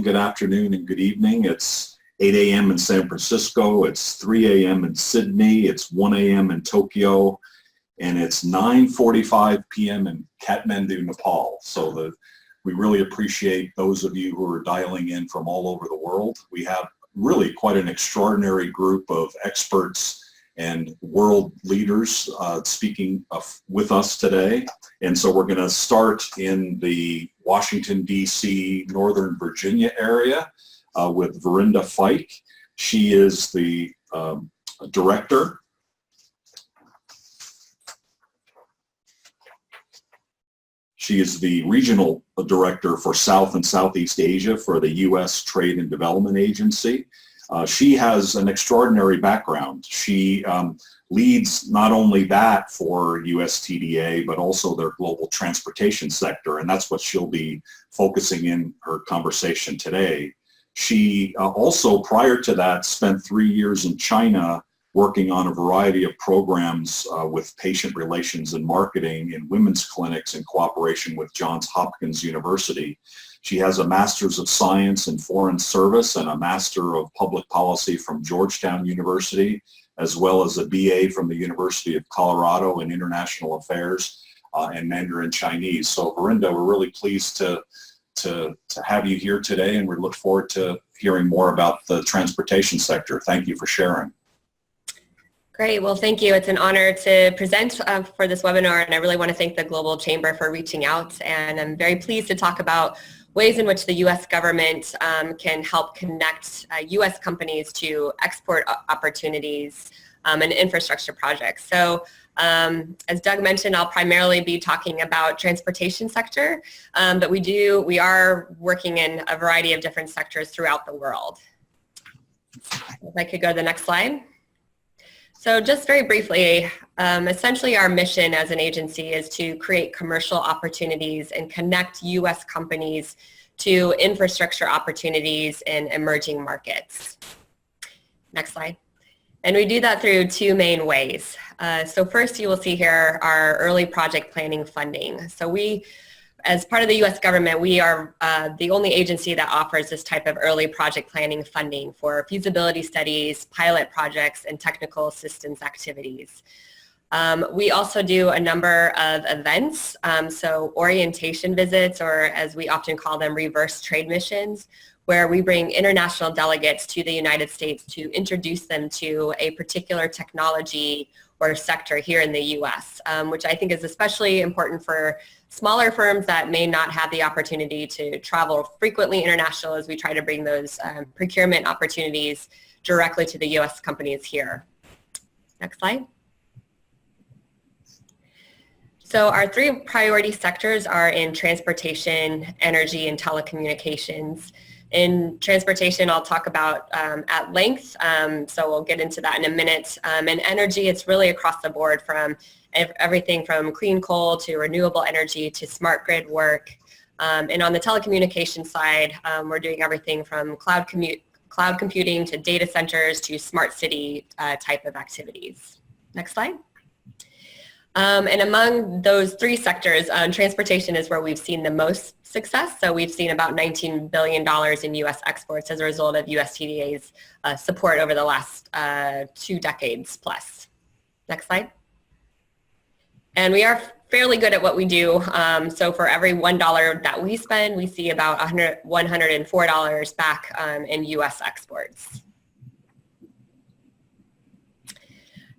good afternoon, and good evening. It's 8 a.m. in San Francisco, it's 3 a.m. in Sydney, it's 1 a.m. in Tokyo, and it's 9:45 p.m. in Kathmandu, Nepal. So we really appreciate those of you who are dialing in from all over the world. We have really quite an extraordinary group of experts and world leaders speaking with us today. And so we're going to start in the Washington, D.C., Northern Virginia area with Verinda Fike. She is the director. She is the regional director for South and Southeast Asia for the U.S. Trade and Development Agency. She has an extraordinary background. She leads not only that for USTDA, but also their global transportation sector, and that's what she'll be focusing in her conversation today. She also, prior to that, spent 3 years in China working on a variety of programs with patient relations and marketing in women's clinics in cooperation with Johns Hopkins University. She has a Master's of Science in Foreign Service and a Master of Public Policy from Georgetown University, as well as a BA from the University of Colorado in International Affairs and Mandarin Chinese. So Verinda, we're really pleased to have you here today, and we look forward to hearing more about the transportation sector. Thank you for sharing. Great. Well, thank you. It's an honor to present for this webinar, and I really want to thank the Global Chamber for reaching out. And I'm very pleased to talk about ways in which the U.S. government can help connect U.S. companies to export opportunities and infrastructure projects. So as Doug mentioned, I'll primarily be talking about transportation sector, but we are working in a variety of different sectors throughout the world. If I could go to the next slide. So just very briefly, essentially our mission as an agency is to create commercial opportunities and connect U.S. companies to infrastructure opportunities in emerging markets. Next slide. And we do that through two main ways. So first, you will see here our early project planning funding. So we, as part of the U.S. government, we are the only agency that offers this type of early project planning funding for feasibility studies, pilot projects, and technical assistance activities. We also do a number of events, so orientation visits, or as we often call them, reverse trade missions, where we bring international delegates to the United States to introduce them to a particular technology or sector here in the U.S., which I think is especially important for smaller firms that may not have the opportunity to travel frequently international, as we try to bring those procurement opportunities directly to the U.S. companies here. Next slide. So our three priority sectors are in transportation, energy, and telecommunications. In transportation, I'll talk about at length, so we'll get into that in a minute. In energy, it's really across the board, from everything from clean coal to renewable energy to smart grid work. And on the telecommunication side, we're doing everything from cloud computing to data centers to smart city type of activities. Next slide. And among those three sectors, transportation is where we've seen the most success. So we've seen about $19 billion in U.S. exports as a result of USTDA's support over the last 2 decades plus. Next slide. And we are fairly good at what we do. So for every $1 that we spend, we see about $104 back in U.S. exports.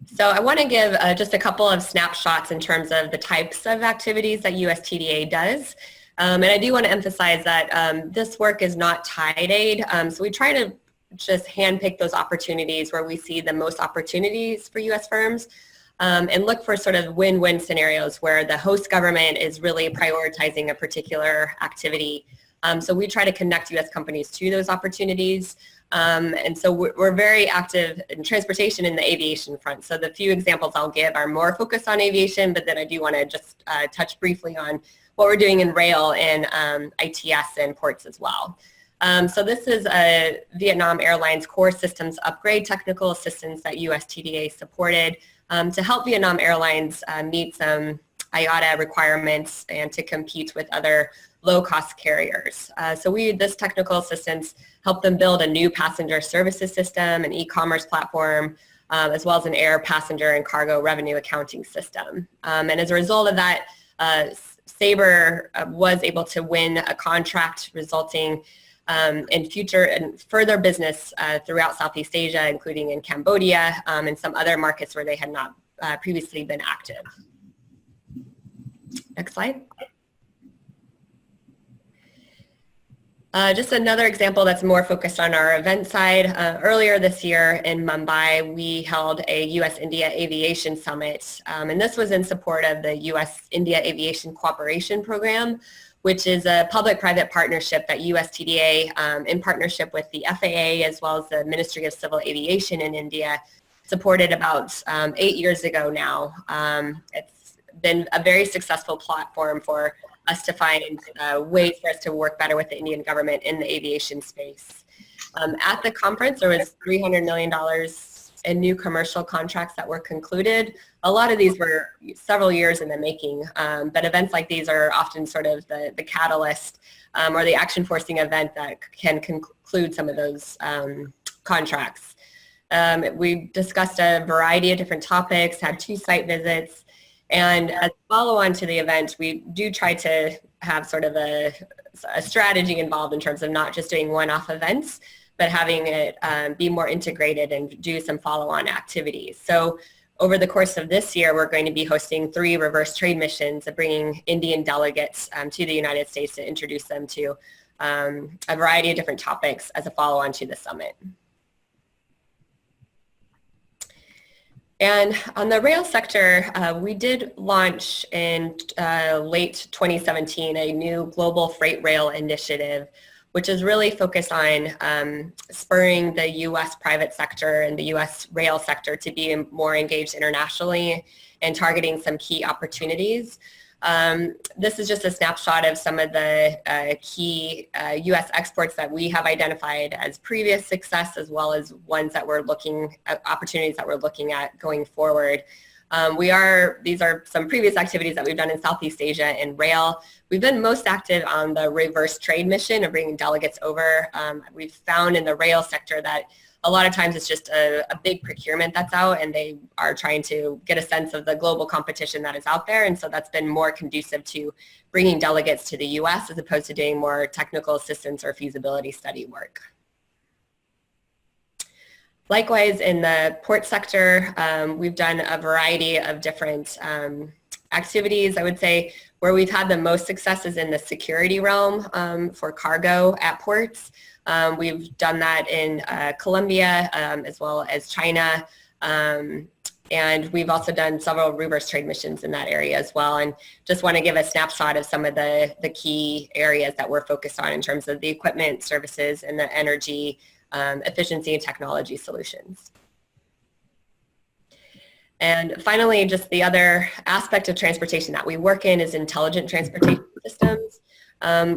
So I want to give just a couple of snapshots in terms of the types of activities that USTDA does. And I do want to emphasize that this work is not tied aid. So we try to just handpick those opportunities where we see the most opportunities for U.S. firms and look for sort of win-win scenarios where the host government is really prioritizing a particular activity. So we try to connect U.S. companies to those opportunities. And so we're very active in transportation and the aviation front. So the few examples I'll give are more focused on aviation, but then I do want to just touch briefly on what we're doing in rail and ITS and ports as well. So this is a Vietnam Airlines core systems upgrade technical assistance that USTDA supported to help Vietnam Airlines meet some IATA requirements and to compete with other low-cost carriers. So this technical assistance helped them build a new passenger services system, an e-commerce platform, as well as an air passenger and cargo revenue accounting system. And as a result of that, Sabre was able to win a contract resulting in future and further business throughout Southeast Asia, including in Cambodia and some other markets where they had not previously been active. Next slide. Just another example that's more focused on our event side. Earlier this year in Mumbai, we held a US-India Aviation Summit, and this was in support of the US-India Aviation Cooperation Program, which is a public-private partnership that USTDA, in partnership with the FAA as well as the Ministry of Civil Aviation in India, supported about 8 years ago now. It's been a very successful platform for us to find ways for us to work better with the Indian government in the aviation space. At the conference, there was $300 million in new commercial contracts that were concluded. A lot of these were several years in the making, but events like these are often sort of the catalyst or the action-forcing event that can conclude some of those contracts. We discussed a variety of different topics, had 2 site visits, and as a follow-on to the event, we do try to have sort of a strategy involved in terms of not just doing one-off events, but having it be more integrated and do some follow-on activities. So over the course of this year, we're going to be hosting 3 reverse trade missions of bringing Indian delegates to the United States to introduce them to a variety of different topics as a follow-on to the summit. And on the rail sector, we did launch in late 2017 a new global freight rail initiative, which is really focused on spurring the U.S. private sector and the U.S. rail sector to be more engaged internationally and targeting some key opportunities. This is just a snapshot of some of the key U.S. exports that we have identified as previous success, as well as ones that we're looking at, opportunities that we're looking at going forward. These are some previous activities that we've done in Southeast Asia and rail. We've been most active on the reverse trade mission of bringing delegates over. We've found in the rail sector that a lot of times it's just a big procurement that's out, and they are trying to get a sense of the global competition that is out there. And so that's been more conducive to bringing delegates to the U.S. as opposed to doing more technical assistance or feasibility study work. Likewise, in the port sector, we've done a variety of different activities. I would say where we've had the most success is in the security realm for cargo at ports. We've done that in Colombia as well as China, and we've also done several reverse trade missions in that area as well, and just want to give a snapshot of some of the key areas that we're focused on in terms of the equipment, services, and the energy efficiency and technology solutions. And finally, just the other aspect of transportation that we work in is intelligent transportation systems.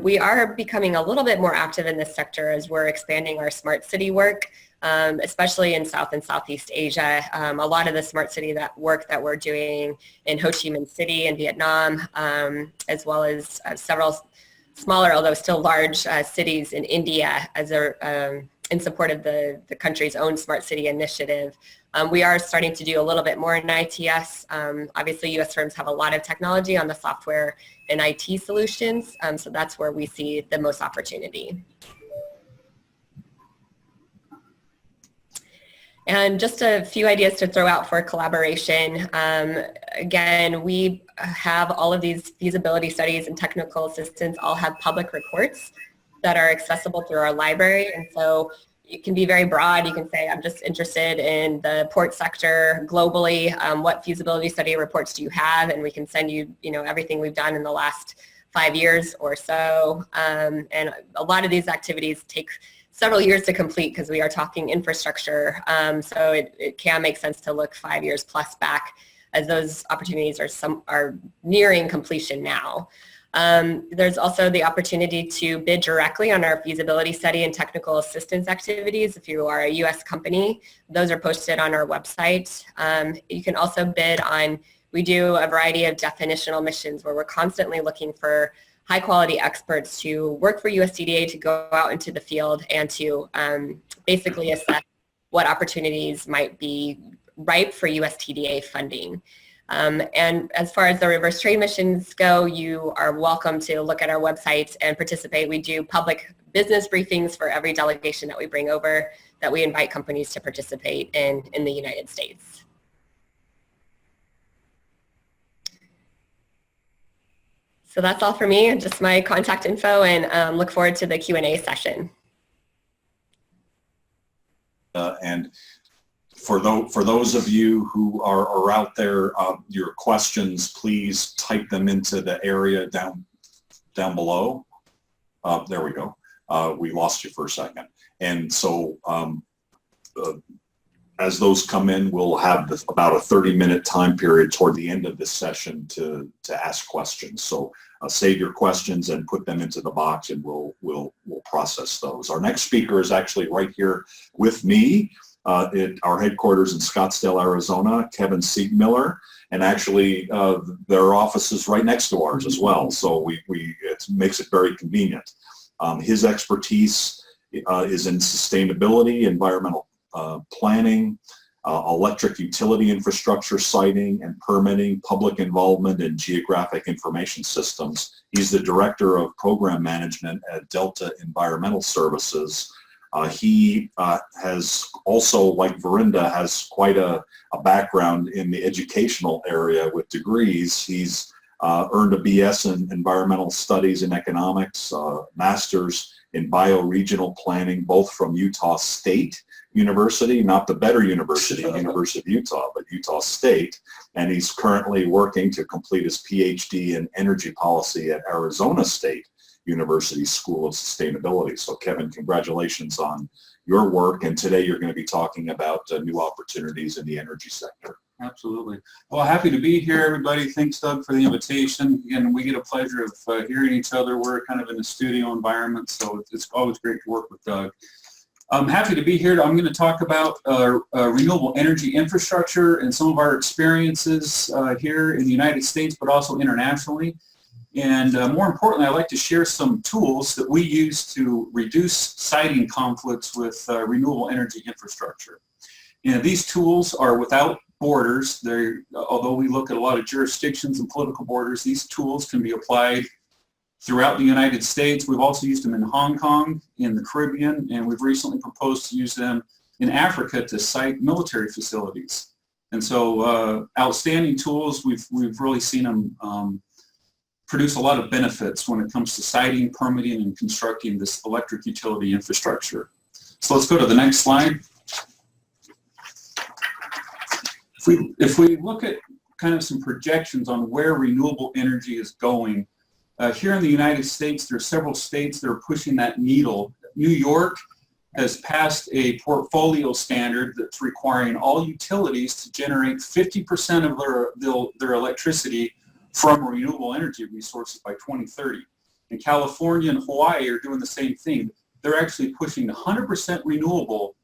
We are becoming a little bit more active in this sector as we're expanding our smart city work, especially in South and Southeast Asia. A lot of the smart city work that we're doing in Ho Chi Minh City in Vietnam, as well as several smaller, although still large cities in India as in support of the country's own smart city initiative. We are starting to do a little bit more in ITS. Obviously, U.S. firms have a lot of technology on the software and IT solutions, so that's where we see the most opportunity. And just a few ideas to throw out for collaboration. Again, we have all of these feasibility studies and technical assistance all have public reports that are accessible through our library. And so it can be very broad. You can say, I'm just interested in the port sector globally. What feasibility study reports do you have? And we can send you, everything we've done in the last 5 years or so. And a lot of these activities take several years to complete because we are talking infrastructure. So it can make sense to look 5 years plus back as those opportunities are nearing completion now. There's also the opportunity to bid directly on our feasibility study and technical assistance activities. If you are a U.S. company, those are posted on our website. You can also bid on, we do a variety of definitional missions where we're constantly looking for high quality experts to work for USTDA, to go out into the field and to basically assess what opportunities might be ripe for USTDA funding. And as far as the reverse trade missions go, you are welcome to look at our website and participate. We do public business briefings for every delegation that we bring over, that we invite companies to participate in the United States. So that's all for me, just my contact info, and look forward to the Q&A session. And for those of you who are out there, your questions, please type them into the area down below. There we go. We lost you for a second. And so as those come in, we'll have about a 30-minute time period toward the end of this session to ask questions. So save your questions and put them into the box, and we'll process those. Our next speaker is actually right here with me at our headquarters in Scottsdale, Arizona, Kevin Seegmiller, and actually their office is right next to ours as well. So it makes it very convenient. His expertise is in sustainability, environmental planning, electric utility infrastructure siting and permitting, public involvement, and geographic information systems. He's the Director of Program Management at Delta Environmental Services. He has also, like Verinda, has quite a background in the educational area with degrees. He's earned a BS in Environmental Studies and Economics, Master's in Bioregional Planning, both from Utah State University, not the better university, University of Utah, but Utah State. And he's currently working to complete his PhD in Energy Policy at Arizona State University School of Sustainability. So Kevin, congratulations on your work. And today you're going to be talking about new opportunities in the energy sector. Absolutely. Well, happy to be here, everybody. Thanks, Doug, for the invitation. Again, we get a pleasure of hearing each other. We're kind of in a studio environment, so it's always great to work with Doug. I'm happy to be here. I'm going to talk about renewable energy infrastructure and some of our experiences here in the United States, but also internationally. And more importantly, I'd like to share some tools that we use to reduce siting conflicts with renewable energy infrastructure. And these tools are without borders. Although we look at a lot of jurisdictions and political borders, these tools can be applied throughout the United States. We've also used them in Hong Kong, in the Caribbean, and we've recently proposed to use them in Africa to site military facilities. And so outstanding tools. We've really seen them produce a lot of benefits when it comes to siting, permitting, and constructing this electric utility infrastructure. So let's go to the next slide. If we look at kind of some projections on where renewable energy is going, here in the United States, there are several states that are pushing that needle. New York has passed a portfolio standard that's requiring all utilities to generate 50% of their electricity from renewable energy resources by 2030. And California and Hawaii are doing the same thing. They're actually pushing 100% renewable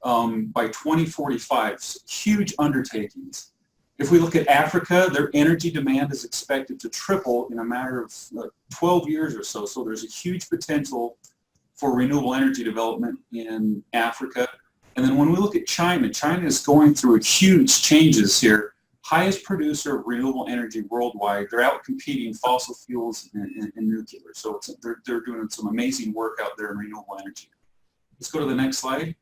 by 2045, huge undertakings. If we look at Africa, their energy demand is expected to triple in a matter of 12 years or so. So there's a huge potential for renewable energy development in Africa. And then when we look at China, China is going through huge changes here. Highest producer of renewable energy worldwide. They're out competing fossil fuels and nuclear. So they're doing some amazing work out there in renewable energy. Let's go to the next slide.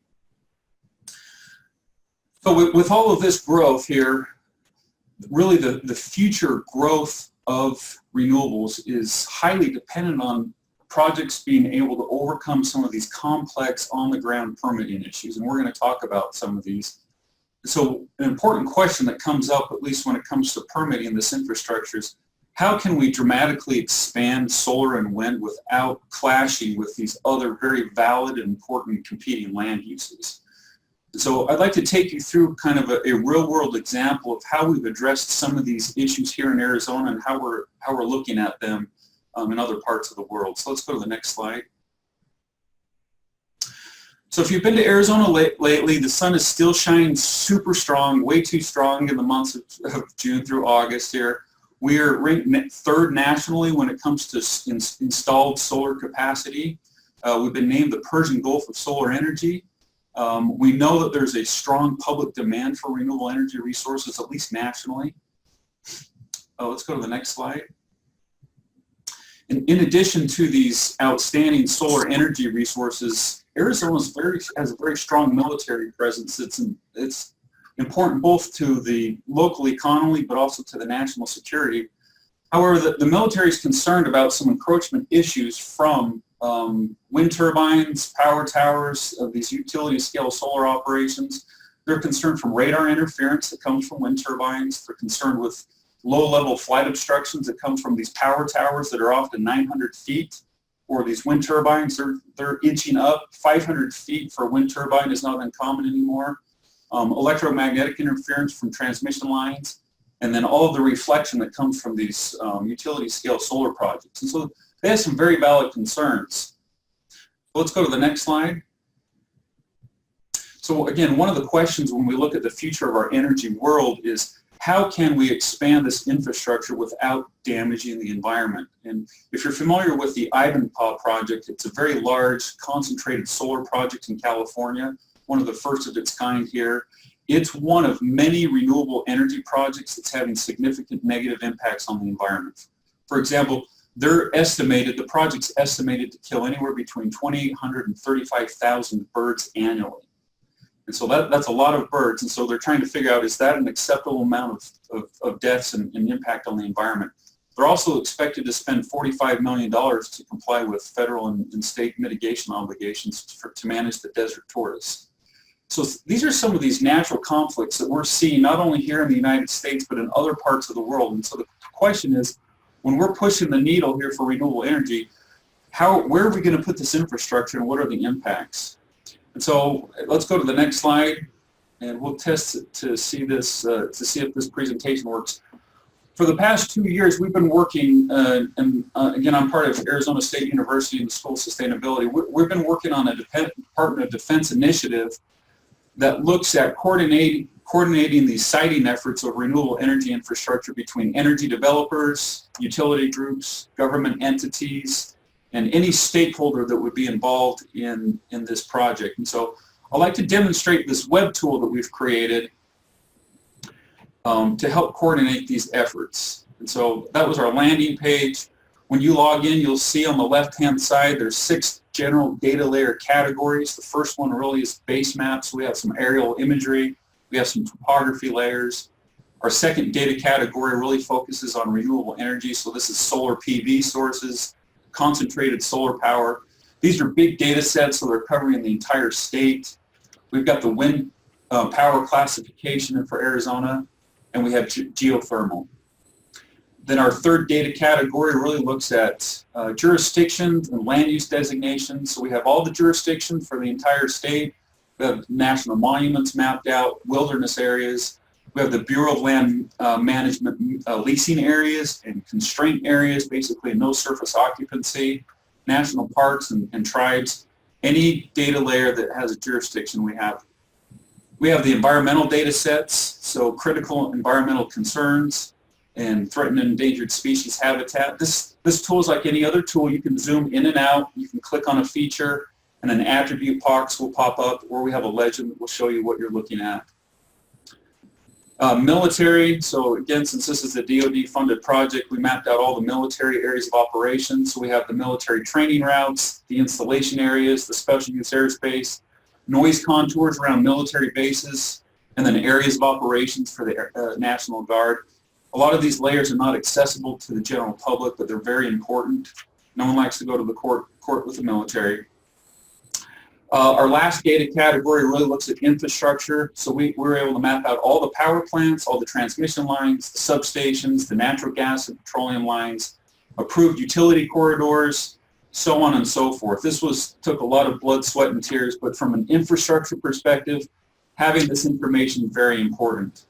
So with all of this growth here, really the future growth of renewables is highly dependent on projects being able to overcome some of these complex on-the-ground permitting issues. And we're going to talk about some of these. So an important question that comes up, at least when it comes to permitting this infrastructure, is how can we dramatically expand solar and wind without clashing with these other very valid and important competing land uses? So I'd like to take you through kind of a real-world example of how we've addressed some of these issues here in Arizona and how we're looking at them in other parts of the world. So let's go to the next slide. So if you've been to Arizona lately, the sun is still shining super strong, way too strong in the months of June through August here. We're ranked third nationally when it comes to installed solar capacity. We've been named the Persian Gulf of solar energy. We know that there's a strong public demand for renewable energy resources, at least nationally. Let's go to the next slide. In addition to these outstanding solar energy resources, Arizona has a very strong military presence. It's important both to the local economy, but also to the national security. However, the military is concerned about some encroachment issues from wind turbines, power towers, of these utility scale solar operations. They're concerned from radar interference that comes from wind turbines. They're concerned with low-level flight obstructions that come from these power towers that are often 900 feet, or these wind turbines, they're inching up. 500 feet for a wind turbine is not uncommon anymore. Electromagnetic interference from transmission lines, and then all of the reflection that comes from these utility scale solar projects. And so they have some very valid concerns. Let's go to the next slide. So again, one of the questions when we look at the future of our energy world is, how can we expand this infrastructure without damaging the environment? And if you're familiar with the Ivanpah project, it's a very large concentrated solar project in California, one of the first of its kind here. It's one of many renewable energy projects that's having significant negative impacts on the environment. For example, the project's estimated to kill anywhere between 2,800 and 35,000 birds annually. And so that's a lot of birds, and so they're trying to figure out, is that an acceptable amount of deaths and impact on the environment? They're also expected to spend $45 million to comply with federal and state mitigation obligations to manage the desert tortoise. So these are some of these natural conflicts that we're seeing not only here in the United States, but in other parts of the world. And so the question is, when we're pushing the needle here for renewable energy, where are we going to put this infrastructure and what are the impacts? And so let's go to the next slide, and we'll test it to see this, to see if this presentation works. For the past 2 years, we've been working, and again, I'm part of Arizona State University and School of Sustainability. We've been working on a Department of Defense initiative that looks at coordinating these siting efforts of renewable energy infrastructure between energy developers, utility groups, government entities, and any stakeholder that would be involved in this project. And so I'd like to demonstrate this web tool that we've created to help coordinate these efforts. And so that was our landing page. When you log in, you'll see on the left-hand side there's 6 general data layer categories. The first one really is base maps. We have some aerial imagery. We have some topography layers. Our second data category really focuses on renewable energy. So this is solar PV sources, concentrated solar power. These are big data sets, so they're covering the entire state. We've got the wind power classification for Arizona, and we have geothermal. Then our third data category really looks at jurisdictions and land use designations. So we have all the jurisdictions for the entire state. We have national monuments mapped out, wilderness areas. We have the Bureau of Land Management leasing areas and constraint areas, basically no surface occupancy, national parks and tribes. Any data layer that has a jurisdiction we have. We have the environmental data sets, so critical environmental concerns and threatened and endangered species habitat. This tool is like any other tool. You can zoom in and out. You can click on a feature and an attribute box will pop up, or we have a legend that will show you what you're looking at. Military, so again, since this is a DoD funded project, we mapped out all the military areas of operation. So we have the military training routes, the installation areas, the special use airspace, noise contours around military bases, and then areas of operations for the National Guard. A lot of these layers are not accessible to the general public, but they're very important. No one likes to go to the court with the military. Our last data category really looks at infrastructure. So we were able to map out all the power plants, all the transmission lines, the substations, the natural gas and petroleum lines, approved utility corridors, so on and so forth. This took a lot of blood, sweat, and tears, but from an infrastructure perspective, having this information is very important.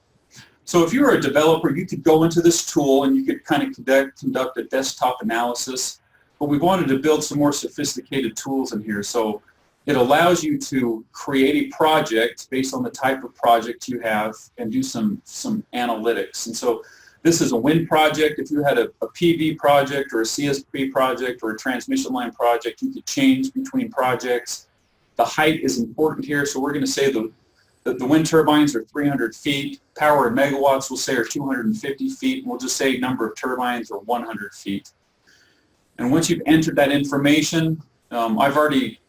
So if you were a developer, you could go into this tool and you could kind of conduct a desktop analysis, but we wanted to build some more sophisticated tools in here. So it allows you to create a project based on the type of project you have and do some analytics. And so This is a wind project. If you had a PV project or a CSP project or a transmission line project, you could change between projects. The height is important here, so we're going to say the wind turbines are 300 feet. Power in megawatts, we'll say, are 250 feet. And we'll just say number of turbines are 100 feet. And once you've entered that information, I've already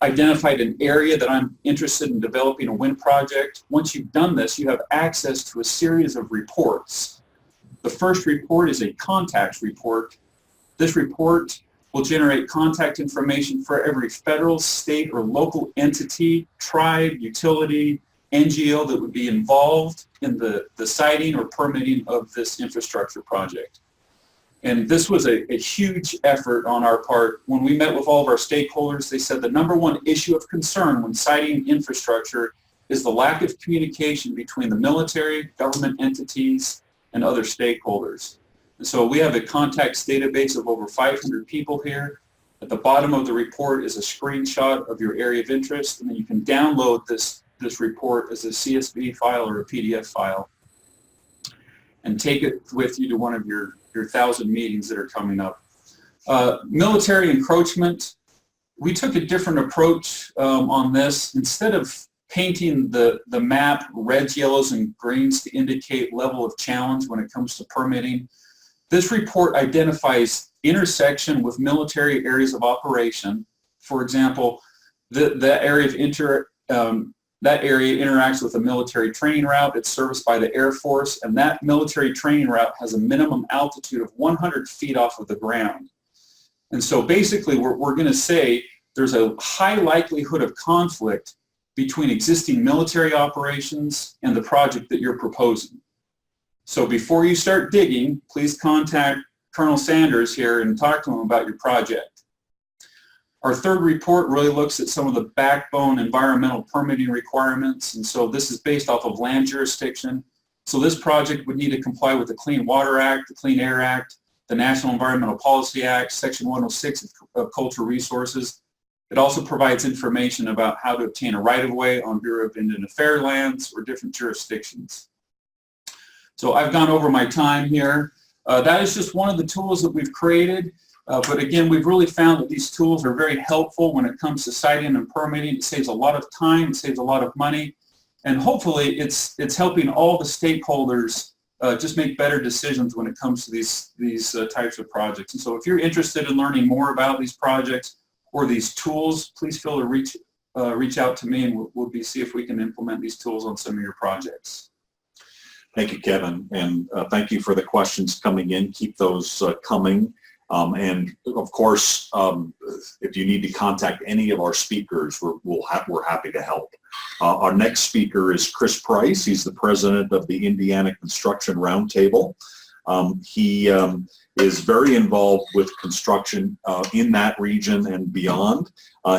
identified an area that I'm interested in developing a wind project. Once you've done this, you have access to a series of reports. The first report is a contacts report. This report will generate contact information for every federal, state, or local entity, tribe, utility, NGO that would be involved in the siting or permitting of this infrastructure project. And this was a huge effort on our part. When we met with all of our stakeholders, they said the number one issue of concern when siting infrastructure is the lack of communication between the military, government entities, and other stakeholders. And so we have a contacts database of over 500 people here. At the bottom of the report is a screenshot of your area of interest, and then you can download this report as a CSV file or a PDF file and take it with you to one of your 1,000 meetings that are coming up. Military encroachment, we took a different approach on this. Instead of painting the map reds, yellows, and greens to indicate level of challenge when it comes to permitting, this report identifies intersection with military areas of operation. For example, that area interacts with a military training route. It's serviced by the Air Force, and that military training route has a minimum altitude of 100 feet off of the ground. And so basically we're going to say there's a high likelihood of conflict between existing military operations and the project that you're proposing. So before you start digging, please contact Colonel Sanders here and talk to him about your project. Our third report really looks at some of the backbone environmental permitting requirements, and so this is based off of land jurisdiction. So this project would need to comply with the Clean Water Act, the Clean Air Act, the National Environmental Policy Act, Section 106 of Cultural Resources. It also provides information about how to obtain a right-of-way on Bureau of Indian Affairs lands or different jurisdictions. So I've gone over my time here. That is just one of the tools that we've created. But again, we've really found that these tools are very helpful when it comes to siting and permitting. It saves a lot of time, it saves a lot of money, and hopefully it's helping all the stakeholders just make better decisions when it comes to these types of projects. And so if you're interested in learning more about these projects or these tools, please feel to reach out to me, and we'll see if we can implement these tools on some of your projects. Thank you, Kevin, and thank you for the questions coming in. Keep those coming. And of course, if you need to contact any of our speakers, we're happy to help. Our next speaker is Chris Price. He's the president of the Indiana Construction Roundtable. He is very involved with construction in that region and beyond.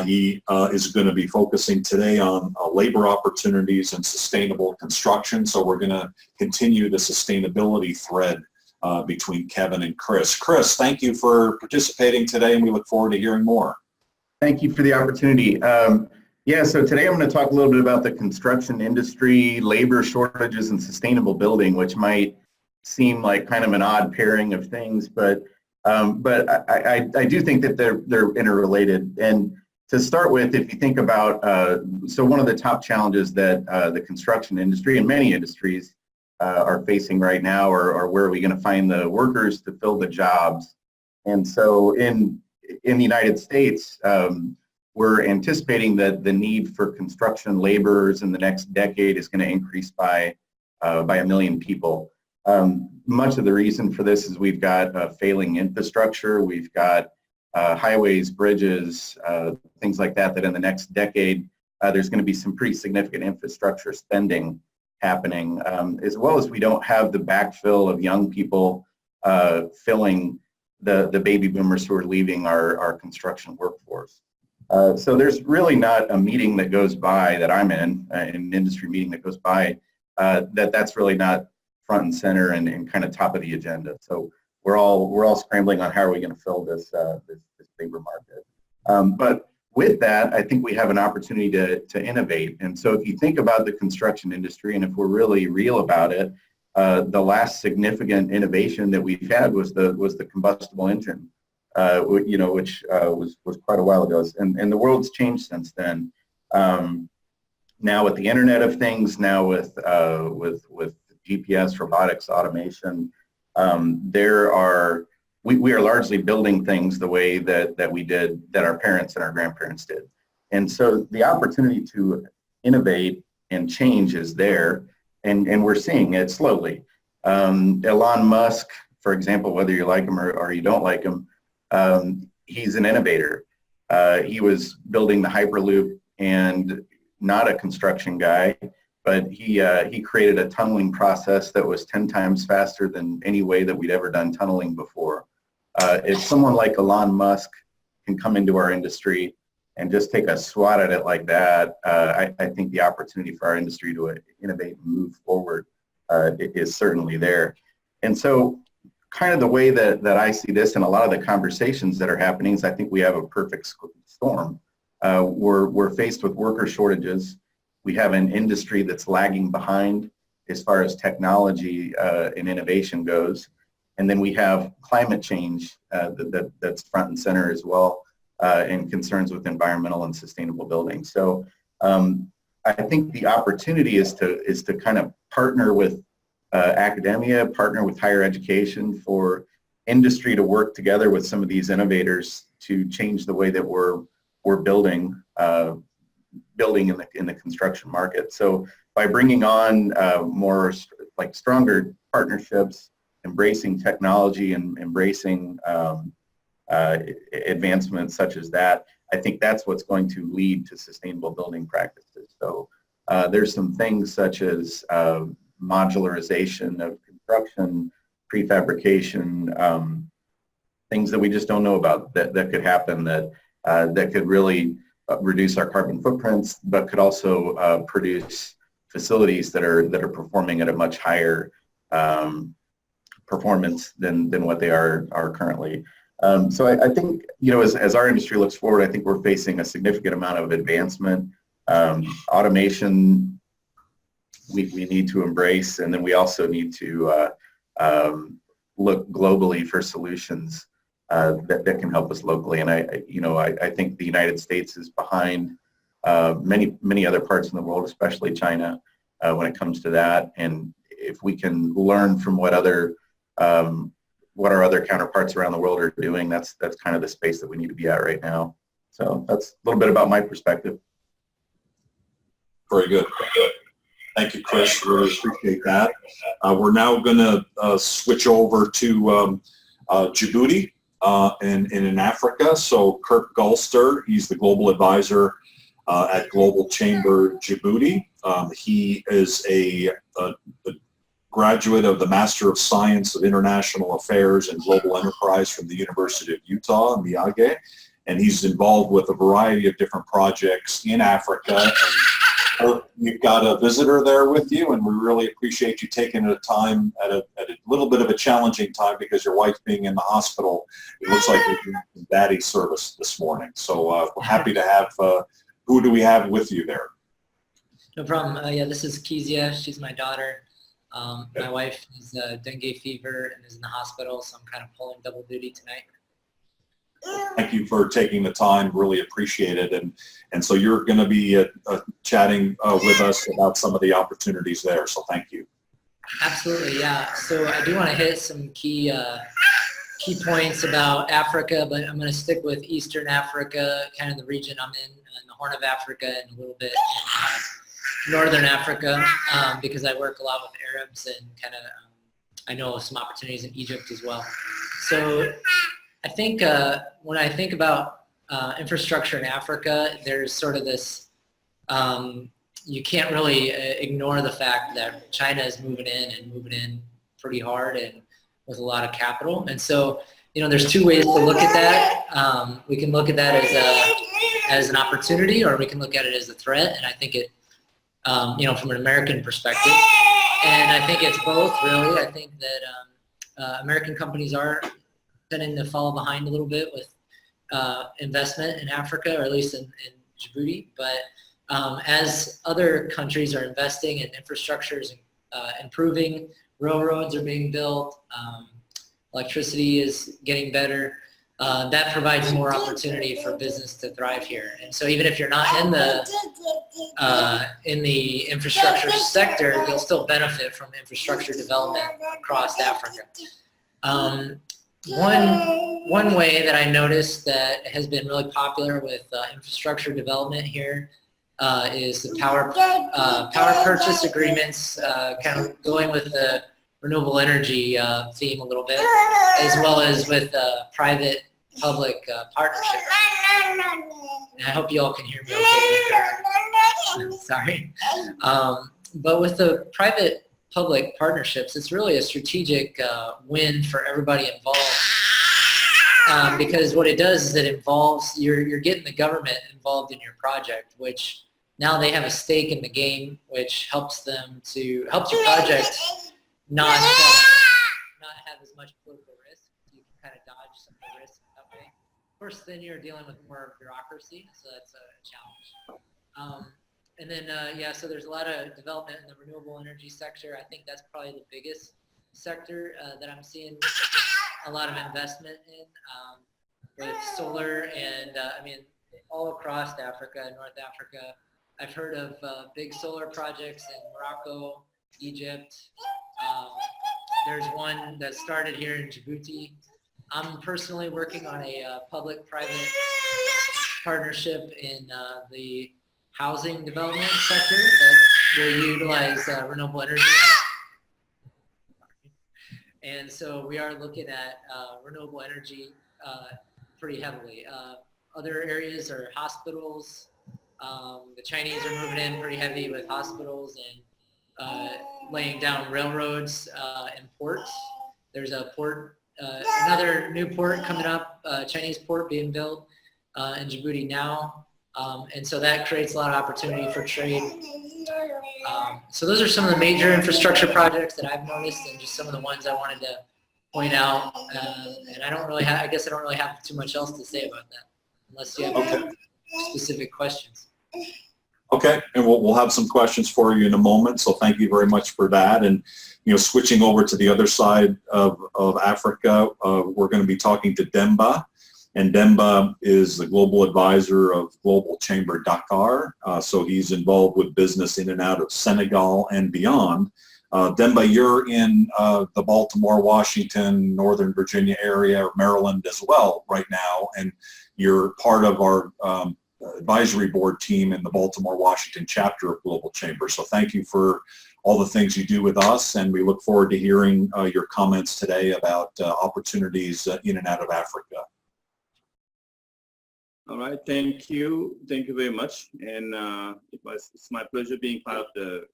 He is going to be focusing today on labor opportunities and sustainable construction. So we're going to continue the sustainability thread between Kevin and Chris. Chris, thank you for participating today, and we look forward to hearing more. Thank you for the opportunity. So today I'm going to talk a little bit about the construction industry, labor shortages, and sustainable building, which might seem like kind of an odd pairing of things, but I do think that they're interrelated. And to start with, if you think about, so one of the top challenges that the construction industry and many industries are facing right now are where are we going to find the workers to fill the jobs. And so in the United States, we're anticipating that the need for construction laborers in the next decade is going to increase by 1 million people. Much of the reason for this is we've got failing infrastructure, we've got highways, bridges, things like that in the next decade there's going to be some pretty significant infrastructure spending happening, as well as we don't have the backfill of young people filling the baby boomers who are leaving our construction workforce. So there's really not a meeting that goes by that I'm in, an industry meeting that goes by, that's really not front and center and kind of top of the agenda. So we're all scrambling on how are we going to fill this labor market. But with that, I think we have an opportunity to innovate. And so if you think about the construction industry, and if we're really real about it, the last significant innovation that we've had was the combustible engine, which was quite a while ago, and the world's changed since then. Now with the Internet of Things, now with GPS, robotics, automation, we are largely building things the way that we did, that our parents and our grandparents did. And so the opportunity to innovate and change is there, and we're seeing it slowly. Elon Musk, for example, whether you like him or you don't like him, he's an innovator. He was building the Hyperloop, and not a construction guy, but he created a tunneling process that was 10 times faster than any way that we'd ever done tunneling before. If someone like Elon Musk can come into our industry and just take a swat at it like that, I think the opportunity for our industry to innovate and move forward is certainly there. And so kind of the way that I see this and a lot of the conversations that are happening is I think we have a perfect storm. We're faced with worker shortages. We have an industry that's lagging behind as far as technology and innovation goes. And then we have climate change that's front and center as well, and concerns with environmental and sustainable building. So I think the opportunity is to kind of partner with academia, partner with higher education for industry to work together with some of these innovators to change the way that we're building in the construction market. So by bringing on more stronger partnerships, embracing technology and embracing advancements such as that, I think that's what's going to lead to sustainable building practices. So there's some things such as modularization of construction, prefabrication, things that we just don't know about that could happen that could really reduce our carbon footprints, but could also produce facilities that are performing at a much higher performance than what they are currently. So I think, as our industry looks forward, I think we're facing a significant amount of advancement. Automation, we need to embrace, and then we also need to look globally for solutions that can help us locally. And I think the United States is behind many other parts in the world, especially China, when it comes to that. And if we can learn from what our other counterparts around the world are doing, that's kind of the space that we need to be at right now. So that's a little bit about my perspective. Very good. Thank you, Chris. Really appreciate that. We're now going to switch over to Djibouti and in Africa. So Kirk Galster, he's the global advisor at Global Chamber Djibouti. He is a graduate of the Master of Science of International Affairs and Global Enterprise from the University of Utah, Ndiaye, and he's involved with a variety of different projects in Africa. And we've got a visitor there with you, and we really appreciate you taking the time at a little bit of a challenging time because your wife's being in the hospital. It looks like you're doing some daddy service this morning. So we're happy to have, who do we have with you there? No problem. This is Kezia. She's my daughter. My wife has dengue fever and is in the hospital, so I'm kind of pulling double duty tonight. Thank you for taking the time. Really appreciate it. And so you're going to be chatting with us about some of the opportunities there. So thank you. Absolutely, yeah. So I do want to hit some key points about Africa, but I'm going to stick with Eastern Africa, kind of the region I'm in the Horn of Africa, and a little bit in Northern Africa, because I work a lot with Arabs and kind of I know of some opportunities in Egypt as well. So I think when I think about infrastructure in Africa, there's sort of this, you can't really ignore the fact that China is moving in pretty hard and with a lot of capital. And so, there's two ways to look at that. We can look at that as an opportunity, or we can look at it as a threat. And I think it, from an American perspective, and I think it's both really. I think that American companies are tending to fall behind a little bit with investment in Africa, or at least in Djibouti. But as other countries are investing in infrastructures, improving, railroads are being built, electricity is getting better. That provides more opportunity for business to thrive here. And so even if you're not in the infrastructure sector, you'll still benefit from infrastructure development across Africa. One way that I noticed that has been really popular with infrastructure development here is the power purchase agreements, kind of going with the renewable energy theme a little bit, as well as with private-public partnership. And I hope you all can hear me okay. Sorry. But with the private-public partnerships, it's really a strategic win for everybody involved. Because what it does is it involves, you're getting the government involved in your project, which now they have a stake in the game, which helps your project not have as much political risk. You can kind of dodge some of the risk that way. Of course, then you're dealing with more bureaucracy, so that's a challenge. And then, so there's a lot of development in the renewable energy sector. I think that's probably the biggest sector that I'm seeing a lot of investment in, with solar and, all across Africa, North Africa. I've heard of big solar projects in Morocco, Egypt. There's one that started here in Djibouti. I'm personally working on a public-private partnership in the housing development sector that will utilize renewable energy. And so we are looking at renewable energy pretty heavily. Other areas are hospitals. The Chinese are moving in pretty heavy with hospitals and laying down railroads and ports. There's a port, another new port coming up, Chinese port being built in Djibouti now. And so that creates a lot of opportunity for trade. So those are some of the major infrastructure projects that I've noticed, and just some of the ones I wanted to point out. And I don't really have, I guess I don't really have too much else to say about that, unless you have specific questions. Okay, and we'll have some questions for you in a moment, so thank you very much for that. And, switching over to the other side of Africa, we're going to be talking to Demba. And Demba is the global advisor of Global Chamber Dakar, so he's involved with business in and out of Senegal and beyond. Demba, you're in the Baltimore, Washington, Northern Virginia area, or Maryland as well right now, and you're part of our advisory board team in the Baltimore, Washington chapter of Global Chamber. So thank you for all the things you do with us, and we look forward to hearing your comments today about opportunities in and out of Africa. All right, thank you very much, and it's my pleasure being part of the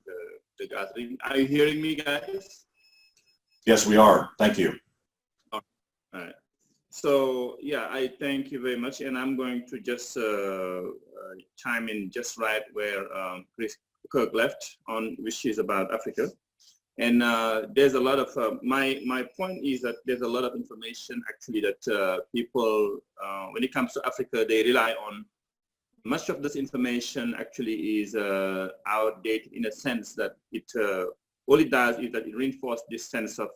gathering. Are you hearing me, guys? Yes, we are. Thank you. All right. So yeah, I thank you very much, and I'm going to just chime in just right where Kirk left on, which is about Africa. And there's a lot of, my point is that there's a lot of information actually that people, when it comes to Africa, they rely on. Much of this information actually is outdated in a sense that it, all it does is that it reinforces this sense of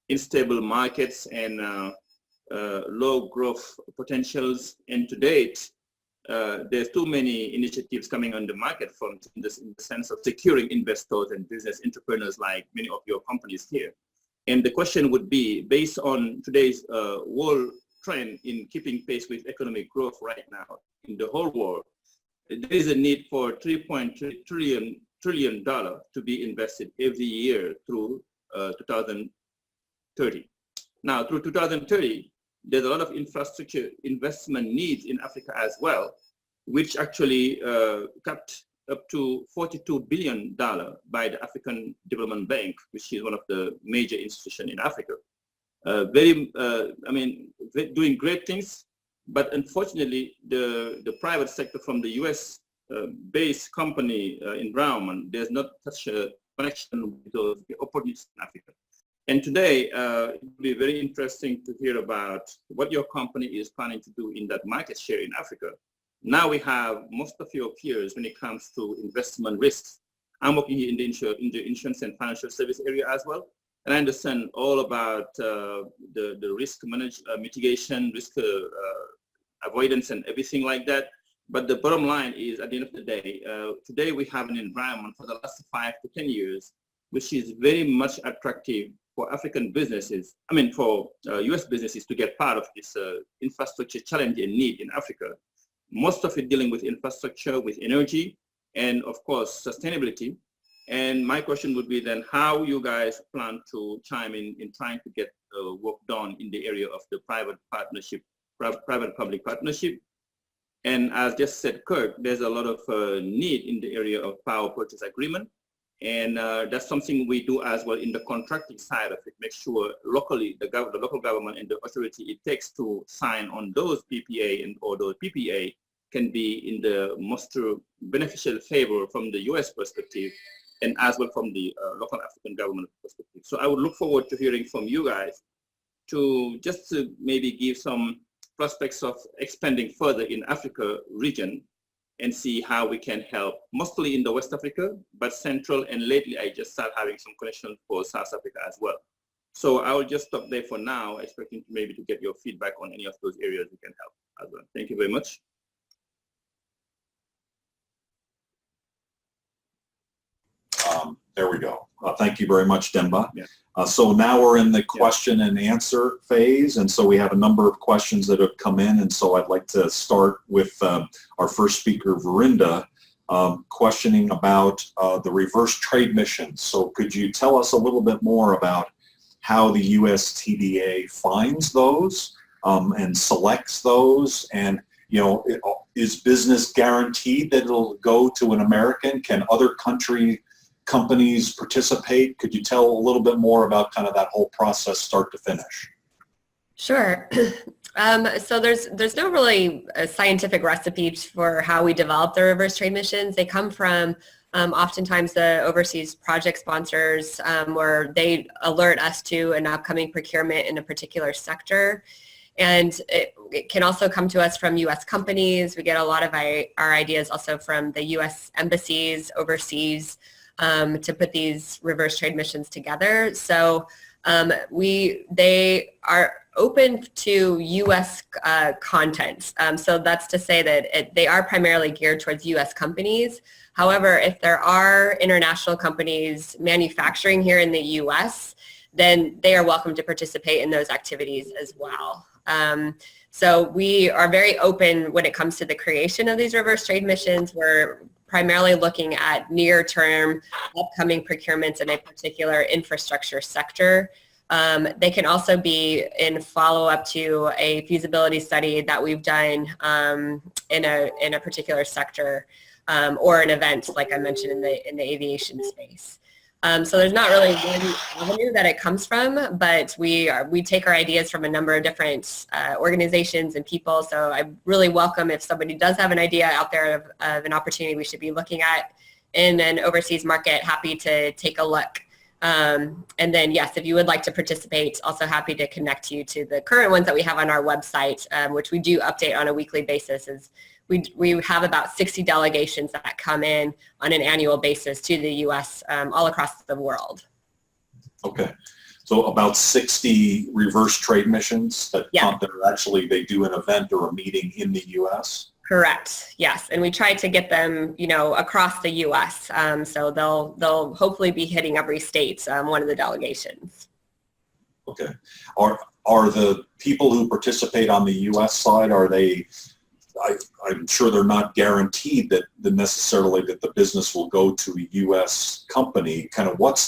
unstable markets and low growth potentials. And to date, there's too many initiatives coming on the market from this, in the sense of securing investors and business entrepreneurs like many of your companies here. And the question would be, based on today's world trend in keeping pace with economic growth right now in the whole world, there is a need for $3.3 trillion to be invested every year through 2030. Now, through 2030, there's a lot of infrastructure investment needs in Africa as well, which actually capped up to $42 billion by the African Development Bank, which is one of the major institutions in Africa. Doing great things, but unfortunately, the private sector from the US based company environment, there's not such a connection with those opportunities in Africa. And today, it will be very interesting to hear about what your company is planning to do in that market share in Africa. Now we have most of your peers when it comes to investment risks I'm working here in the insurance and financial service area as well. And I understand all about the risk mitigation, risk avoidance and everything like that. But the bottom line is, at the end of the day, today we have an environment for the last 5 to 10 years, which is very much attractive for African businesses, for US businesses to get part of this infrastructure challenge and need in Africa. Most of it dealing with infrastructure, with energy, and of course, sustainability. And my question would be then how you guys plan to chime in trying to get work done in the area of the private partnership, private-public partnership. And as just said Kirk, there's a lot of need in the area of power purchase agreement. And that's something we do as well in the contracting side of it, make sure locally, the local government and the authority it takes to sign on those PPA or those PPA can be in the most beneficial favor from the US perspective and as well from the local African government perspective. So I would look forward to hearing from you guys to maybe give some prospects of expanding further in Africa region and see how we can help, mostly in the West Africa, but Central, and lately I just started having some connection for South Africa as well. So I will just stop there for now, expecting maybe to get your feedback on any of those areas we can help as well. Thank you very much. There we go. Thank you very much, Demba. Yeah. So now we're in the question and answer phase, and so we have a number of questions that have come in, and so I'd like to start with our first speaker, Verinda, questioning about the reverse trade missions. So could you tell us a little bit more about how the USTDA finds those and selects those, and is business guaranteed that it'll go to an American? Can other companies participate? Could you tell a little bit more about kind of that whole process start to finish? Sure. So there's no really scientific recipe for how we develop the reverse trade missions. They come from oftentimes the overseas project sponsors where they alert us to an upcoming procurement in a particular sector. And it can also come to us from U.S. companies. We get a lot of our ideas also from the U.S. embassies overseas to put these reverse trade missions together. So they are open to U.S. content. So that's to say that they are primarily geared towards U.S. companies. However, if there are international companies manufacturing here in the U.S., then they are welcome to participate in those activities as well. So we are very open when it comes to the creation of these reverse trade missions. We're primarily looking at near-term upcoming procurements in a particular infrastructure sector. They can also be in follow-up to a feasibility study that we've done in a particular sector or an event, like I mentioned in the aviation space. So there's not really one avenue that it comes from, but we take our ideas from a number of different organizations and people. So I really welcome if somebody does have an idea out there of an opportunity we should be looking at in an overseas market, happy to take a look. And then, yes, if you would like to participate, also happy to connect you to the current ones that we have on our website, which we do update on a weekly basis. We have about 60 delegations that come in on an annual basis to the U.S. All across the world. Okay. So about 60 reverse trade missions that are actually, they do an event or a meeting in the U.S.? Correct. Yes. And we try to get them, across the U.S. So they'll hopefully be hitting every state, one of the delegations. Okay. Are the people who participate on the U.S. side, are they, I'm sure they're not guaranteed that necessarily that the business will go to a U.S. company. Kind of what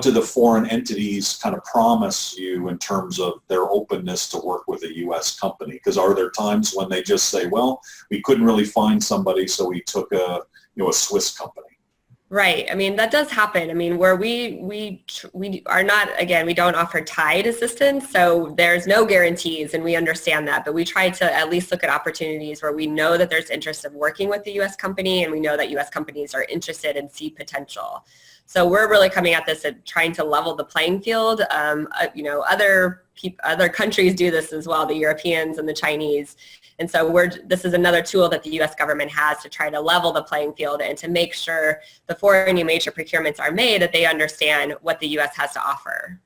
do the foreign entities kind of promise you in terms of their openness to work with a U.S. company? Because are there times when they just say, well, we couldn't really find somebody, so we took a Swiss company? Right. I mean, that does happen. I mean, where we are not, again, we don't offer tied assistance, so there's no guarantees, and we understand that, but we try to at least look at opportunities where we know that there's interest of working with the U.S. company, and we know that U.S. companies are interested and see potential. So we're really coming at this and trying to level the playing field. Other other countries do this as well, the Europeans and the Chinese. And so this is another tool that the U.S. government has to try to level the playing field and to make sure before any major procurements are made that they understand what the U.S. has to offer.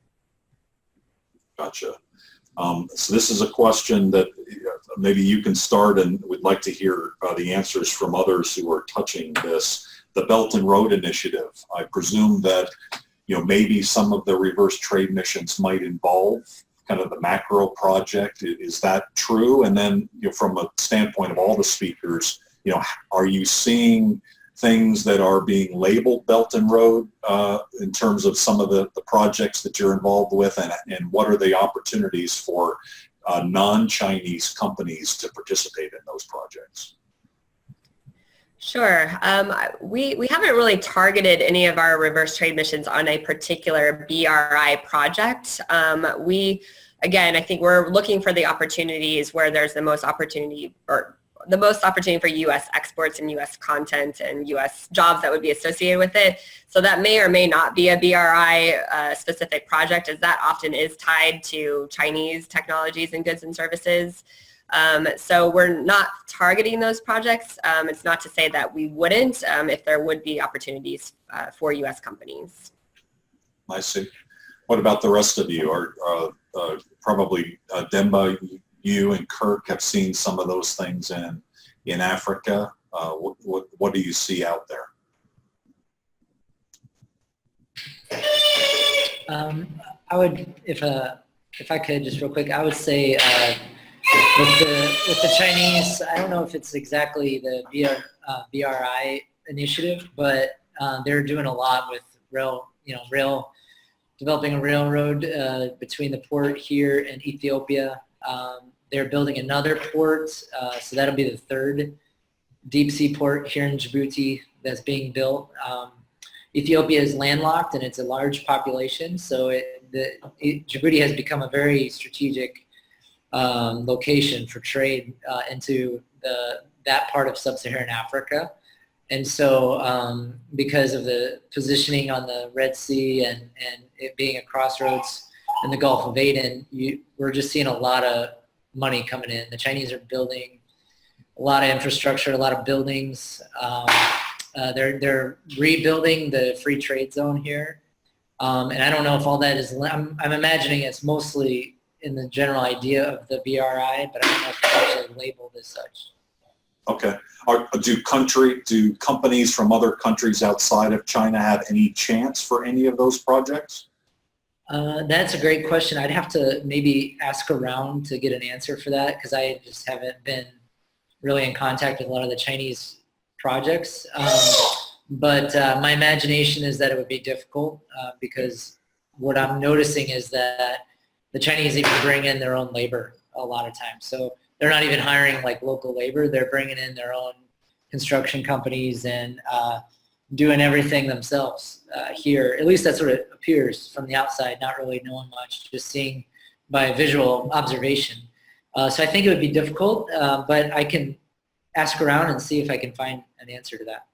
Gotcha. So this is a question that maybe you can start, and we'd like to hear the answers from others who are touching this. The Belt and Road Initiative, I presume that, maybe some of the reverse trade missions might involve kind of the macro project. Is that true? And then, from a standpoint of all the speakers, are you seeing things that are being labeled Belt and Road in terms of some of the projects that you're involved with, and what are the opportunities for non-Chinese companies to participate in those projects? Sure. We haven't really targeted any of our reverse trade missions on a particular BRI project. Again, I think we're looking for the opportunities where there's the most opportunity, or the most opportunity for U.S. exports and U.S. content and U.S. jobs that would be associated with it. So that may or may not be a BRI specific project, as that often is tied to Chinese technologies and goods and services. So we're not targeting those projects. It's not to say that we wouldn't if there would be opportunities for U.S. companies. I see. What about the rest of you? Probably Demba, you and Kirk have seen some of those things in Africa. What do you see out there? I would, if I could, just real quick, I would say with the Chinese, I don't know if it's exactly the BRI initiative, but they're doing a lot with developing a railroad between the port here and Ethiopia. They're building another port, so that'll be the third deep sea port here in Djibouti that's being built. Ethiopia is landlocked and it's a large population, so Djibouti has become a very strategic location for trade into that part of sub-Saharan Africa. And so because of the positioning on the Red Sea and it being a crossroads in the Gulf of Aden, we're just seeing a lot of money coming in. The Chinese are building a lot of infrastructure, a lot of buildings. They're rebuilding the free trade zone here. And I don't know if all that is, I'm imagining it's mostly in the general idea of the BRI, but I don't know if it's actually labeled as such. Okay. Do companies from other countries outside of China have any chance for any of those projects? That's a great question. I'd have to maybe ask around to get an answer for that, because I just haven't been really in contact with a lot of the Chinese projects. But my imagination is that it would be difficult because what I'm noticing is that the Chinese even bring in their own labor a lot of times. So they're not even hiring like local labor. They're bringing in their own construction companies and doing everything themselves here. At least that's what it appears from the outside, not really knowing much, just seeing by visual observation. So I think it would be difficult, but I can ask around and see if I can find an answer to that.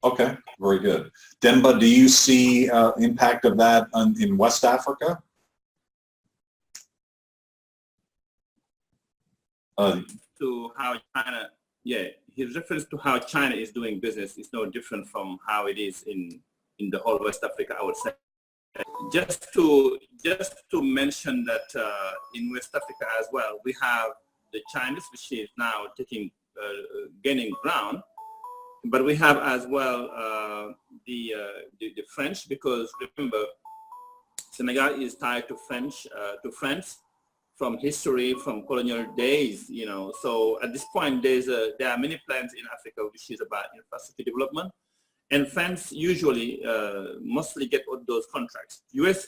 Okay, very good. Demba, do you see impact of that in West Africa? To how China, his reference to how China is doing business is no different from how it is in the whole West Africa, I would say. Just to mention that in West Africa as well, we have the Chinese, which is now gaining ground, but we have as well the French, because remember, Senegal is tied to France from history, from colonial days, So at this point, there are many plans in Africa which is about infrastructure development, and France usually mostly get all those contracts. U.S.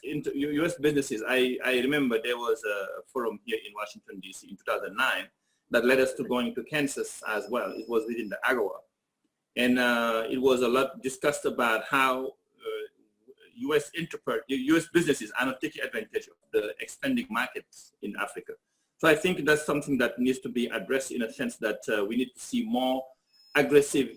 businesses. I remember there was a forum here in Washington D.C. in 2009 that led us to going to Kansas as well. It was within the AGOA, and it was a lot discussed about how U.S. businesses are not taking advantage of the expanding markets in Africa. So I think that's something that needs to be addressed in a sense that we need to see more aggressive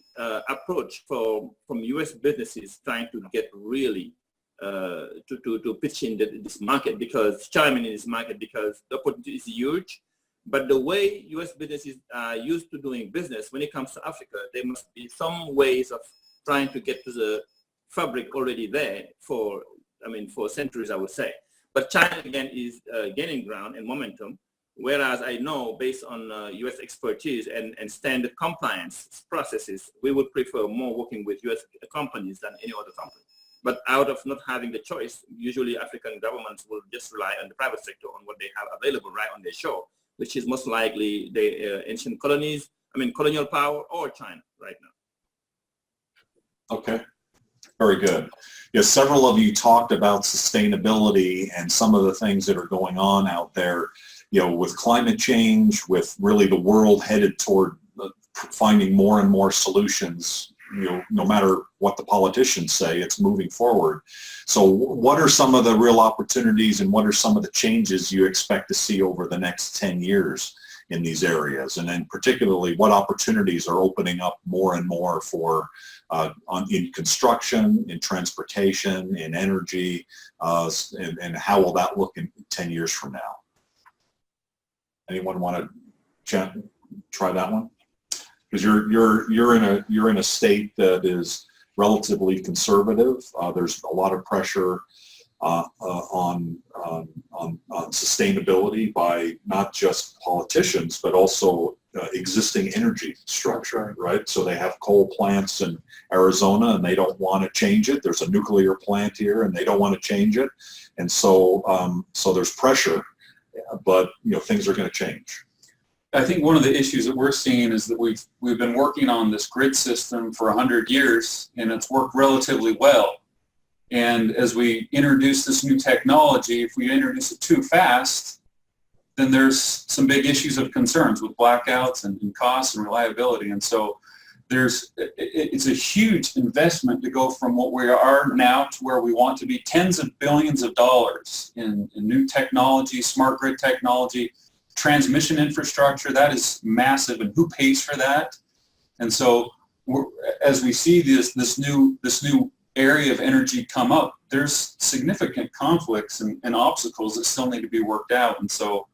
approach from U.S. businesses trying to get really to pitch in this market, because chime in this market, because the opportunity is huge. But the way U.S. businesses are used to doing business when it comes to Africa, there must be some ways of trying to get to the fabric already there for centuries, I would say. But China again is gaining ground and momentum. Whereas I know, based on U.S. expertise and standard compliance processes, we would prefer more working with U.S. companies than any other company. But out of not having the choice, usually African governments will just rely on the private sector, on what they have available right on their shore, which is most likely the ancient colonies, colonial power, or China right now. Okay, very good. Yes, several of you talked about sustainability and some of the things that are going on out there, with climate change, with really the world headed toward finding more and more solutions. No matter what the politicians say, it's moving forward. So what are some of the real opportunities, and what are some of the changes you expect to see over the next 10 years in these areas? And then particularly, what opportunities are opening up more and more for in construction, in transportation, in energy, and how will that look in 10 years from now? Anyone want to try that one? Because you're in a state that is relatively conservative. There's a lot of pressure on sustainability by not just politicians, but also existing energy structure, right? So they have coal plants in Arizona and they don't want to change it. There's a nuclear plant here and they don't want to change it. And so there's pressure, but things are going to change. I think one of the issues that we're seeing is that we've been working on this grid system for 100 years, and it's worked relatively well. And as we introduce this new technology, if we introduce it too fast, then there's some big issues of concerns with blackouts and costs and reliability. And so it's a huge investment to go from what we are now to where we want to be, tens of billions of dollars in new technology, smart grid technology, transmission infrastructure. That is massive, and who pays for that? And so as we see this new area of energy come up, there's significant conflicts and obstacles that still need to be worked out. And so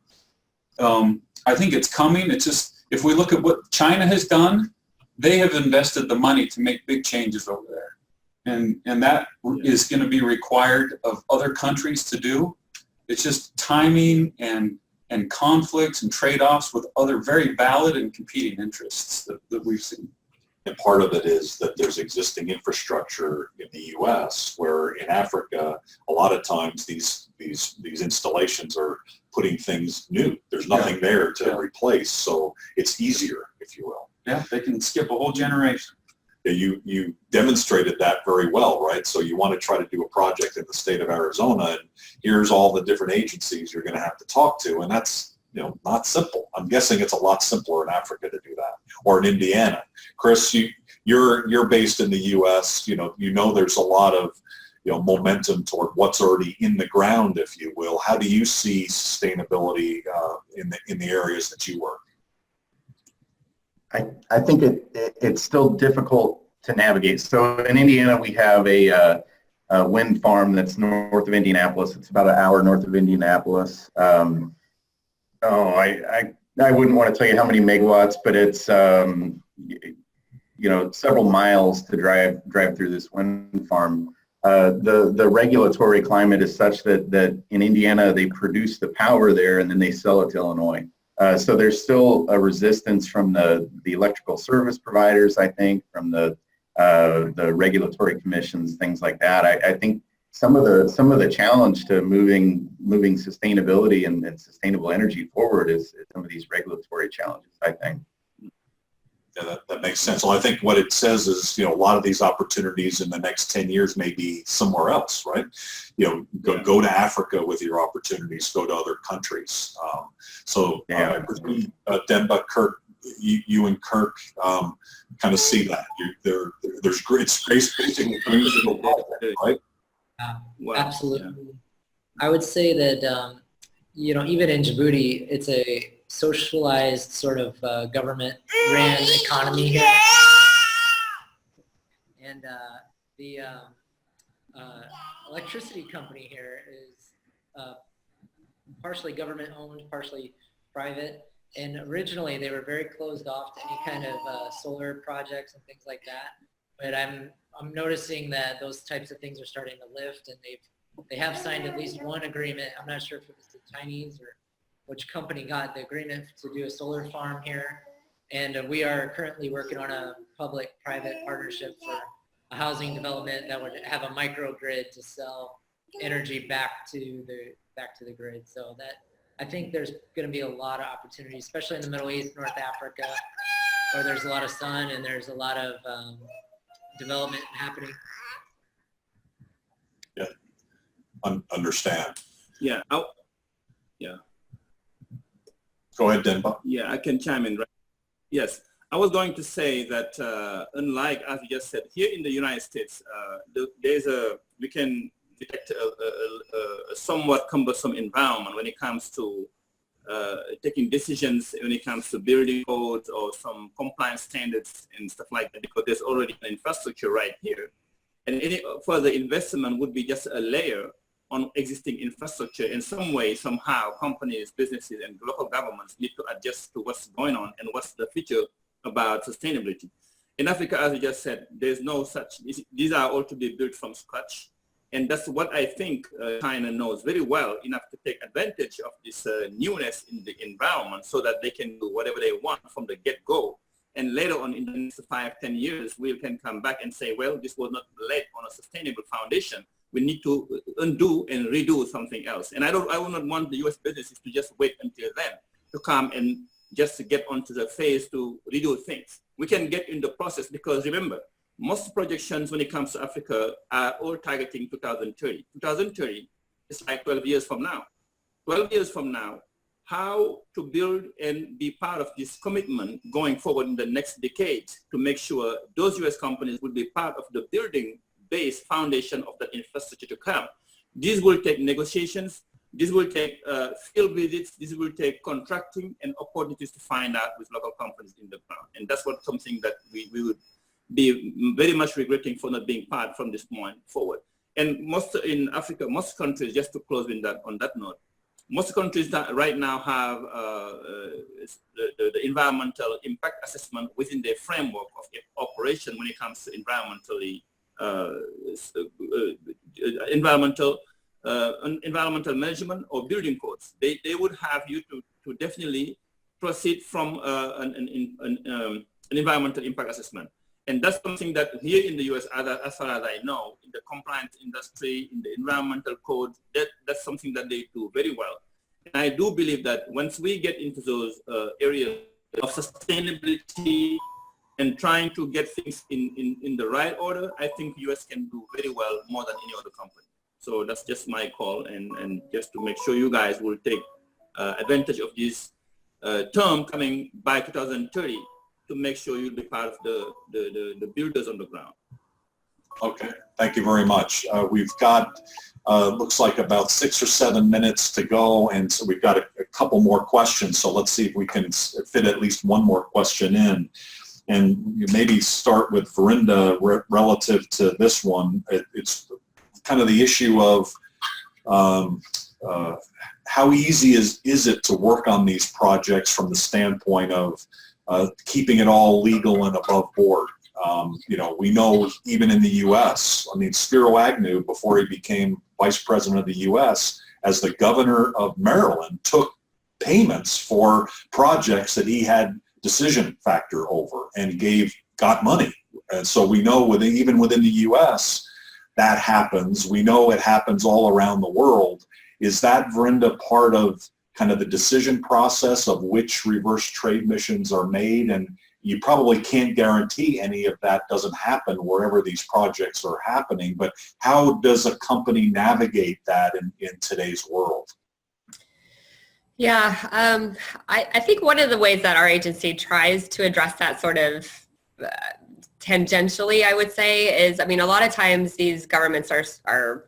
I think it's coming. It's just, if we look at what China has done, they have invested the money to make big changes over there, and that is going to be required of other countries to do. It's just timing and conflicts and trade-offs with other very valid and competing interests that we've seen. And part of it is that there's existing infrastructure in the U.S., where in Africa, a lot of times these installations are putting things new. There's nothing there to replace, so it's easier, if you will. Yeah, they can skip a whole generation. You demonstrated that very well, right? So you want to try to do a project in the state of Arizona, and here's all the different agencies you're going to have to talk to, and that's not simple. I'm guessing it's a lot simpler in Africa to do that, or in Indiana. Chris, you're based in the U.S. There's a lot of momentum toward what's already in the ground, if you will. How do you see sustainability in the areas that you work? I think it's still difficult to navigate. So in Indiana, we have a wind farm that's north of Indianapolis. It's about an hour north of Indianapolis. I wouldn't want to tell you how many megawatts, but it's several miles to drive through this wind farm. The regulatory climate is such that in Indiana they produce the power there and then they sell it to Illinois. So there's still a resistance from the electrical service providers, I think, from the regulatory commissions, things like that. I think some of the challenge to moving sustainability and sustainable energy forward is some of these regulatory challenges, I think. Yeah, that makes sense. Well, I think what it says is, a lot of these opportunities in the next 10 years may be somewhere else, right? Go to Africa with your opportunities, go to other countries. Demba, Kirk, you and Kirk kind of see that. There's great space basically, right? Wow. Absolutely. Yeah. I would say that, even in Djibouti, it's a socialized sort of government-ran economy here. And electricity company here is partially government owned, partially private. And originally they were very closed off to any kind of solar projects and things like that. But I'm noticing that those types of things are starting to lift, and they have signed at least one agreement. I'm not sure if it was the Chinese or which company got the agreement to do a solar farm here. And we are currently working on a public-private partnership for a housing development that would have a microgrid to sell energy back to the grid. So that, I think there's going to be a lot of opportunities, especially in the Middle East, North Africa, where there's a lot of sun and there's a lot of development happening. Yeah, understand. Yeah. Yeah. Go ahead, Demba. Yeah, I can chime in. Right? Yes, I was going to say that unlike, as you just said, here in the United States, we can detect a somewhat cumbersome environment when it comes to taking decisions, when it comes to building codes or some compliance standards and stuff like that, because there's already an infrastructure right here. And any further investment would be just a layer on existing infrastructure. In some way, somehow, companies, businesses, and local governments need to adjust to what's going on and what's the future about sustainability. In Africa, as you just said, there's no such, these are all to be built from scratch. And that's what I think China knows very well, enough to take advantage of this newness in the environment so that they can do whatever they want from the get-go. And later on in the next 5-10 years, we can come back and say, well, this was not laid on a sustainable foundation. We need to undo and redo something else. And I would not want the US businesses to just wait until then to come and just to get onto the phase to redo things. We can get in the process because remember, most projections when it comes to Africa are all targeting 2030. 2030 is like 12 years from now. 12 years from now, how to build and be part of this commitment going forward in the next decade to make sure those US companies will be part of the building base foundation of the infrastructure to come. This will take negotiations, this will take field visits, this will take contracting and opportunities to find out with local companies in the ground. And that's what something that we would be very much regretting for not being part from this point forward. And most in Africa, most countries, just to close on that note, most countries that right now have the environmental impact assessment within their framework of operation when it comes to environmental management or building codes. They would have you to definitely proceed from an environmental impact assessment. And that's something that here in the US, as far as I know, in the compliance industry, in the environmental code, that's something that they do very well. And I do believe that once we get into those areas of sustainability and trying to get things in the right order, I think US can do very well more than any other company. So that's just my call, and just to make sure you guys will take advantage of this term coming by 2030 to make sure you'll be part of the builders on the ground. Okay, thank you very much. We've got, looks like about 6 or 7 minutes to go, and so we've got a couple more questions, so let's see if we can fit at least one more question in. And you maybe start with Verinda relative to this one. It's kind of the issue of how easy is it to work on these projects from the standpoint of keeping it all legal and above board. We know even in the U.S., I mean, Spiro Agnew, before he became vice president of the U.S., as the governor of Maryland, took payments for projects that he had decision factor over and got money. And so we know even within the U.S. that happens. We know it happens all around the world. Is that, Verinda, part of kind of the decision process of which reverse trade missions are made? And you probably can't guarantee any of that doesn't happen wherever these projects are happening, but how does a company navigate that in today's world? Yeah, I think one of the ways that our agency tries to address that sort of tangentially, I would say, is, I mean, a lot of times these governments or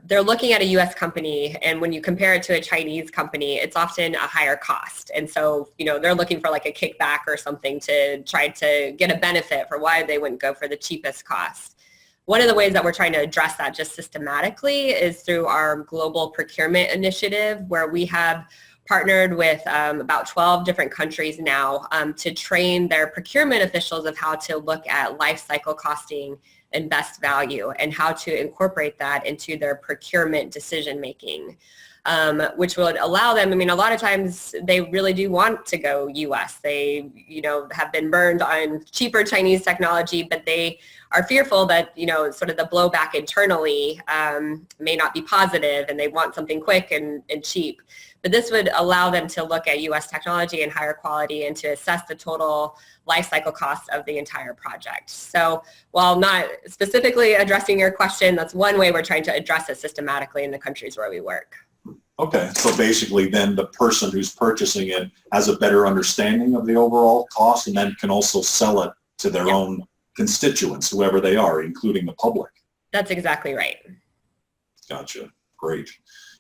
they're looking at a U.S. company, and when you compare it to a Chinese company, it's often a higher cost. And so, they're looking for like a kickback or something to try to get a benefit for why they wouldn't go for the cheapest cost. one of the ways that we're trying to address that just systematically is through our global procurement initiative, where we have partnered with about 12 different countries now to train their procurement officials of how to look at life cycle costing and best value and how to incorporate that into their procurement decision making. Which would allow them, I mean, a lot of times they really do want to go US. They, have been burned on cheaper Chinese technology, but they are fearful that, sort of the blowback internally may not be positive, and they want something quick and cheap. But this would allow them to look at US technology and higher quality and to assess the total life cycle cost of the entire project. So while not specifically addressing your question, that's one way we're trying to address it systematically in the countries where we work. Okay, so basically then the person who's purchasing it has a better understanding of the overall cost and then can also sell it to their own constituents, whoever they are, including the public. That's exactly right. Gotcha. Great.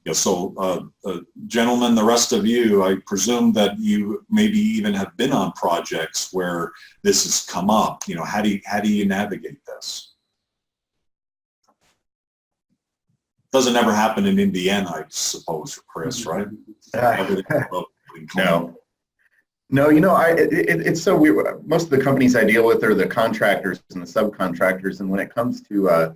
Gentlemen, the rest of you, I presume that you maybe even have been on projects where this has come up. How do you navigate this? Doesn't ever happen in Indiana, I suppose, Chris, right? No. No, it's so weird. Most of the companies I deal with are the contractors and the subcontractors, and when it comes to,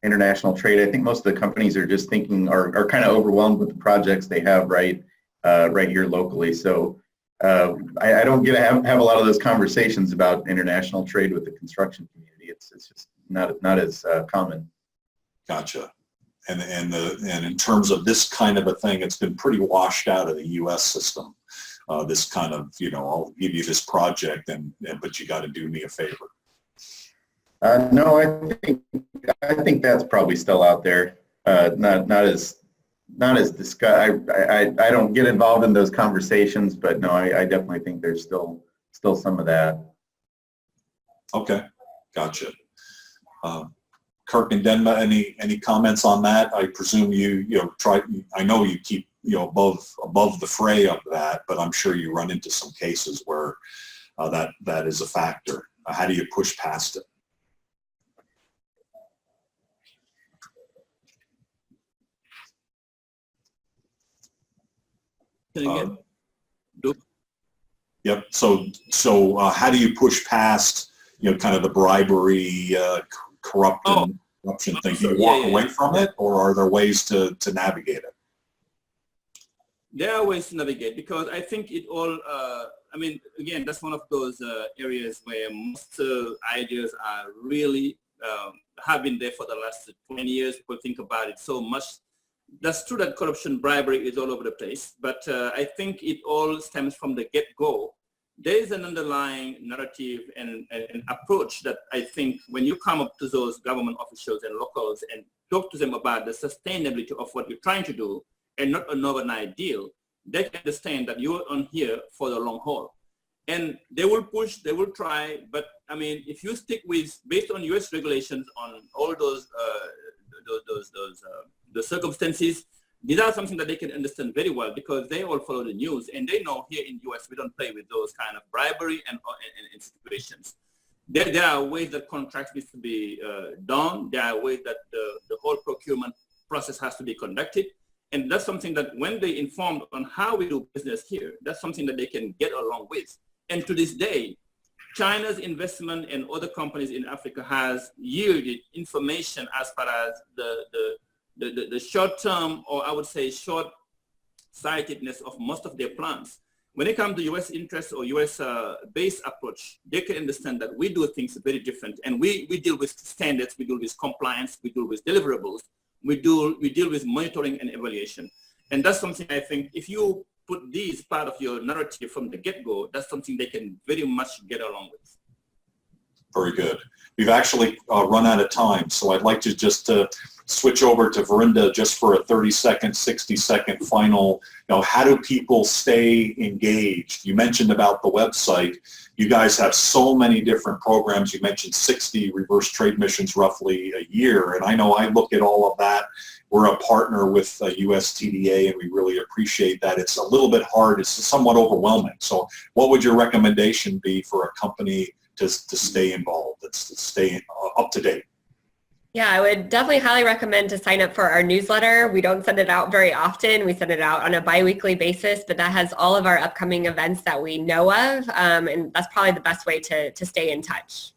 international trade, I think most of the companies are just thinking, are kind of overwhelmed with the projects they have right here locally. So I don't get to have a lot of those conversations about international trade with the construction community. It's just not as common. Gotcha. And in terms of this kind of a thing, it's been pretty washed out of the U.S. system. This kind of, I'll give you this project, but you got to do me a favor. No, I think that's probably still out there. Not as discussed. I don't get involved in those conversations, but no, I definitely think there's still some of that. Okay, gotcha. Kirk and Demba, any comments on that? I presume you try. I know you keep above the fray of that, but I'm sure you run into some cases where that is a factor. How do you push past it? Yep. So how do you push past kind of the bribery, corruption thing? Do you walk away from it, or are there ways to navigate it? There are ways to navigate, because I think it all, again, that's one of those areas where most ideas are really have been there for the last 20 years. People think about it so much. That's true that corruption, bribery is all over the place, but I think it all stems from the get-go. There is an underlying narrative and approach that I think when you come up to those government officials and locals and talk to them about the sustainability of what you're trying to do and not an overnight deal, they can understand that you're on here for the long haul. And they will push, they will try, but if you stick with, based on US regulations on all those the circumstances, these are something that they can understand very well, because they all follow the news and they know here in the US we don't play with those kind of bribery and situations. There are ways that contracts need to be done. There are ways that the whole procurement process has to be conducted. And that's something that when they informed on how we do business here, that's something that they can get along with. And to this day, China's investment and other companies in Africa has yielded information as far as the short-term, or I would say short-sightedness of most of their plans. When it comes to U.S. interests or U.S.-based approach, they can understand that we do things very different, and we deal with standards, we deal with compliance, we deal with deliverables, we deal with monitoring and evaluation. And that's something I think if you put these part of your narrative from the get-go, that's something they can very much get along with. Very good. We've actually run out of time, so I'd like to just switch over to Verinda just for a 30-second, 60-second final. How do people stay engaged? You mentioned about the website. You guys have so many different programs. You mentioned 60 reverse trade missions roughly a year, and I know I look at all of that. We're a partner with USTDA, and we really appreciate that. It's a little bit hard. It's somewhat overwhelming. So what would your recommendation be for a company to stay involved, to stay up to date. Yeah, I would definitely highly recommend to sign up for our newsletter. We don't send it out very often. We send it out on a bi-weekly basis, but that has all of our upcoming events that we know of, and that's probably the best way to stay in touch.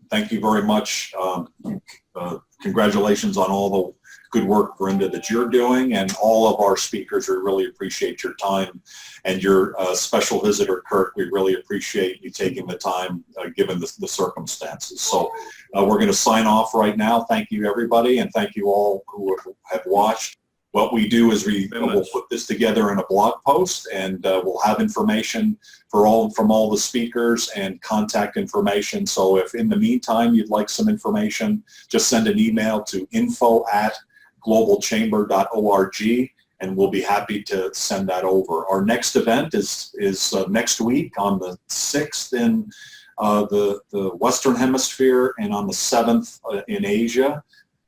Thank you very much. Congratulations on all the good work, Verinda, that you're doing, and all of our speakers. We really appreciate your time, and your special visitor, Kirk. We really appreciate you taking the time given the circumstances. So we're going to sign off right now. Thank you, everybody, and thank you all who have watched. What we do is we'll put this together in a blog post, and we'll have information from all the speakers and contact information. So if in the meantime you'd like some information, just send an email to info@globalchamber.org, and we'll be happy to send that over. Our next event is next week on the 6th in the Western Hemisphere, and on the 7th in Asia.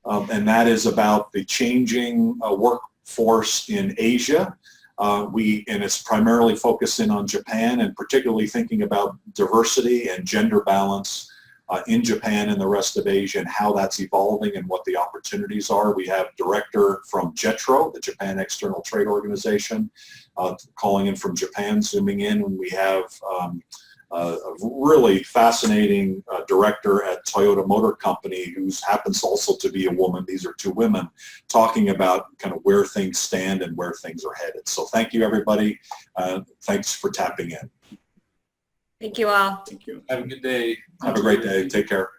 And that is about the changing workforce in Asia. And it's primarily focusing on Japan, and particularly thinking about diversity and gender balance in Japan and the rest of Asia, and how that's evolving and what the opportunities are. We have director from JETRO, the Japan External Trade Organization, calling in from Japan, zooming in, and we have a really fascinating director at Toyota Motor Company, who happens also to be a woman. These are two women talking about kind of where things stand and where things are headed. So thank you, everybody. Thanks for tapping in. Thank you all. Thank you. Have a good day. Have a great day. Take care.